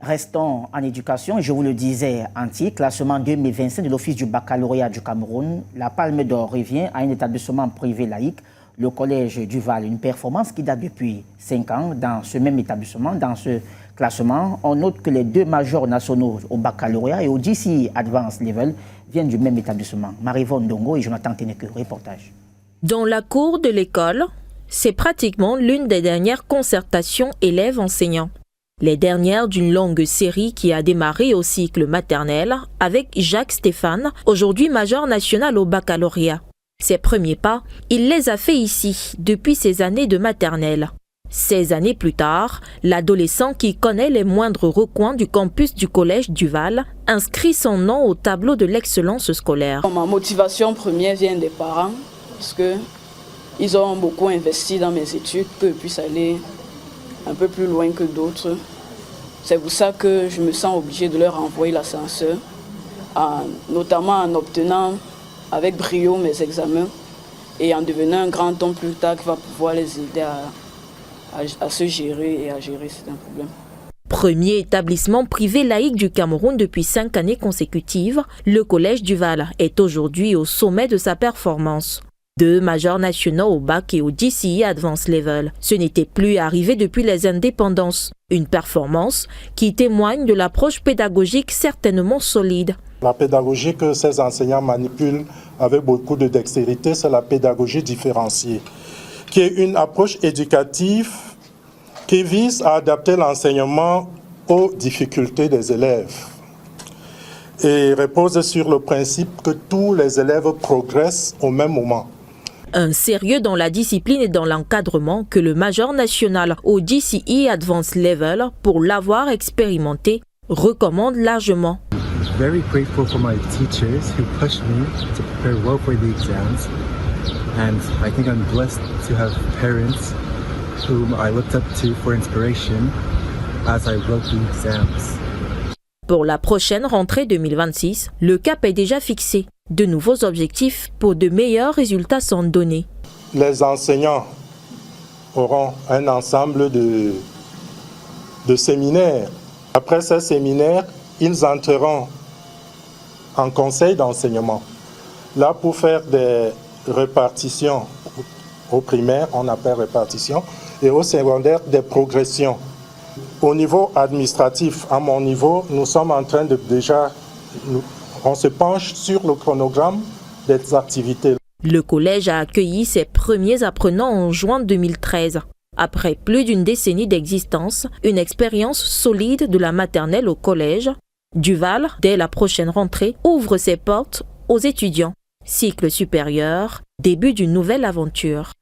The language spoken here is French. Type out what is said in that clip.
Restons en éducation. Je vous le disais en titre, classement 2025 de l'Office du baccalauréat du Cameroun. La Palme d'Or revient à un établissement privé laïque, le Collège du Val. Une performance qui date depuis 5 ans dans ce même établissement. Dans ce classement, on note que les 2 majors nationaux au baccalauréat et au DCE Advanced Level viennent du même établissement. Marie-Vonne Dongo et Jonathan Teneke, reportage. Dans la cour de l'école, c'est pratiquement l'une des dernières concertations élèves-enseignants. Les dernières d'une longue série qui a démarré au cycle maternel avec Jacques Stéphane, aujourd'hui major national au baccalauréat. Ses premiers pas, il les a faits ici, depuis ses années de maternelle. 16 années plus tard, l'adolescent qui connaît les moindres recoins du campus du Collège du Val inscrit son nom au tableau de l'excellence scolaire. Ma motivation première vient des parents, parce qu'ils ont beaucoup investi dans mes études, que je puisse aller un peu plus loin que d'autres. C'est pour ça que je me sens obligée de leur envoyer l'ascenseur, notamment en obtenant avec brio mes examens et en devenant un grand homme plus tard qui va pouvoir les aider à se gérer et à gérer certains problèmes. Premier établissement privé laïque du Cameroun depuis 5 années consécutives, le Collège du Val est aujourd'hui au sommet de sa performance. 2 majors nationaux au bac et au DCE Advanced Level. Ce n'était plus arrivé depuis les indépendances. Une performance qui témoigne de l'approche pédagogique certainement solide. La pédagogie que ces enseignants manipulent avec beaucoup de dextérité, c'est la pédagogie différenciée, qui est une approche éducative qui vise à adapter l'enseignement aux difficultés des élèves et repose sur le principe que tous les élèves progressent au même moment. Un sérieux dans la discipline et dans l'encadrement que le major national au DCE Advanced Level, pour l'avoir expérimenté, recommande largement. Very grateful for my teachers who pushed me to prepare well for the exams, and I think I'm blessed to have parents whom I looked up to for inspiration as I wrote the exams. Pour la prochaine rentrée 2026, le cap est déjà fixé. De nouveaux objectifs pour de meilleurs résultats sont donnés. Les enseignants auront un ensemble de séminaires. Après ces séminaires, ils entreront en conseil d'enseignement. Là, pour faire des répartitions au primaire, on appelle répartition, et au secondaire, des progressions. Au niveau administratif, à mon niveau, nous sommes en train de on se penche sur le chronogramme des activités. Le collège a accueilli ses premiers apprenants en juin 2013. Après plus d'une décennie d'existence, une expérience solide de la maternelle au collège, Duval, dès la prochaine rentrée, ouvre ses portes aux étudiants. Cycle supérieur, début d'une nouvelle aventure.